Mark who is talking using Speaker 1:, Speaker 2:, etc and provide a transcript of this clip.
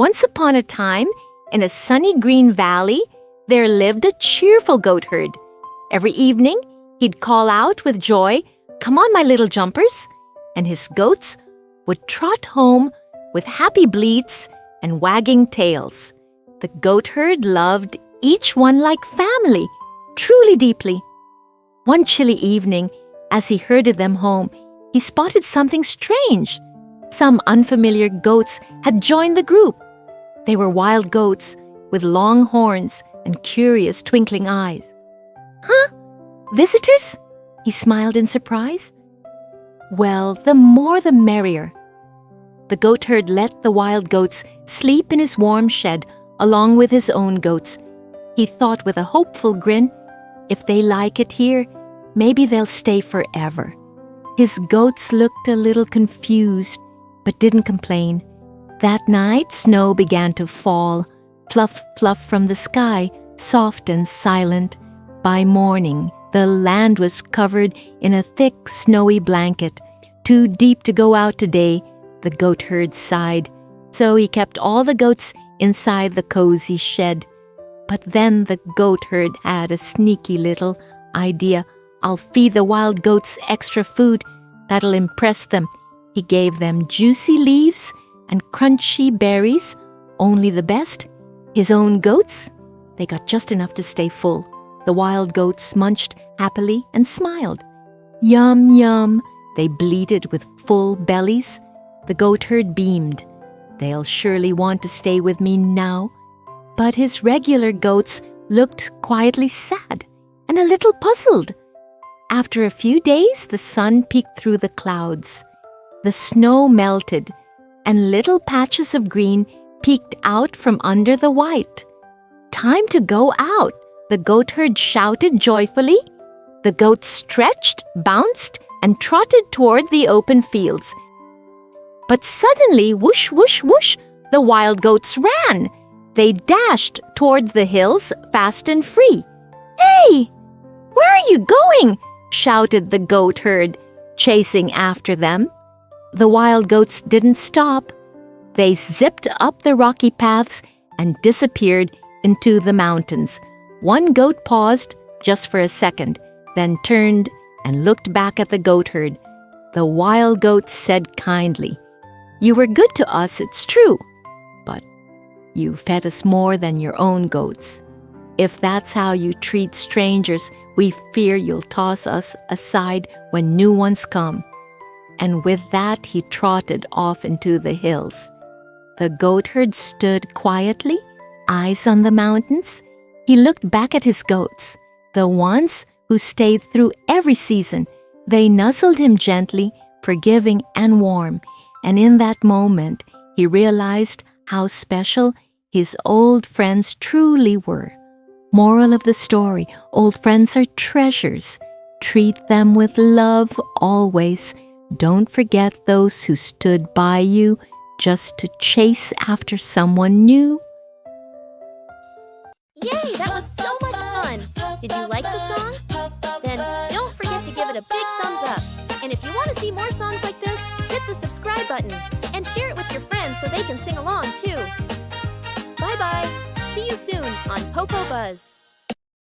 Speaker 1: Once upon a time, in a sunny green valley, there lived a cheerful goatherd. Every evening, he'd call out with joy, "Come on, my little jumpers," and his goats would trot home with happy bleats and wagging tails. The goatherd loved each one like family, truly deeply. One chilly evening, as he herded them home, he spotted something strange. Some unfamiliar goats had joined the group. They were wild goats with long horns and curious twinkling eyes. "Huh? Visitors?" He smiled in surprise. "Well, the more the merrier." The goatherd let the wild goats sleep in his warm shed along with his own goats. He thought with a hopeful grin, if they like it here, maybe they'll stay forever. His goats looked a little confused, but didn't complain. That night, snow began to fall, fluff, fluff from the sky, soft and silent. By morning, the land was covered in a thick, snowy blanket. Too deep to go out today, the goatherd sighed. So he kept all the goats inside the cozy shed. But then the goatherd had a sneaky little idea. "I'll feed the wild goats extra food. That'll impress them." He gave them juicy leaves and crunchy berries, only the best. His own goats, they got just enough to stay full. The wild goats munched happily and smiled. "Yum, yum," they bleated with full bellies. The goatherd beamed. "They'll surely want to stay with me now." But his regular goats looked quietly sad and a little puzzled. After a few days, the sun peeked through the clouds. The snow melted, and little patches of green peeked out from under the white. "Time to go out," the goatherd shouted joyfully. The goats stretched, bounced, and trotted toward the open fields. But suddenly, whoosh, whoosh, whoosh, the wild goats ran. They dashed toward the hills, fast and free. "Hey, where are you going?" shouted the goatherd, chasing after them. The wild goats didn't stop. They zipped up the rocky paths and disappeared into the mountains. One goat paused just for a second, then turned and looked back at the goatherd. The wild goat said kindly, "You were good to us, it's true, but you fed us more than your own goats. If that's how you treat strangers, we fear you'll toss us aside when new ones come." And with that, he trotted off into the hills. The goatherd stood quietly, eyes on the mountains. He looked back at his goats, the ones who stayed through every season. They nuzzled him gently, forgiving and warm. And in that moment, he realized how special his old friends truly were. Moral of the story, old friends are treasures. Treat them with love always. Don't forget those who stood by you just to chase after someone new.
Speaker 2: Yay, that was so much fun! Did you like the song? Then don't forget to give it a big thumbs up. And if you want to see more songs like this, hit the subscribe button and share it with your friends so they can sing along too. Bye-bye! See you soon on Popo Buzz.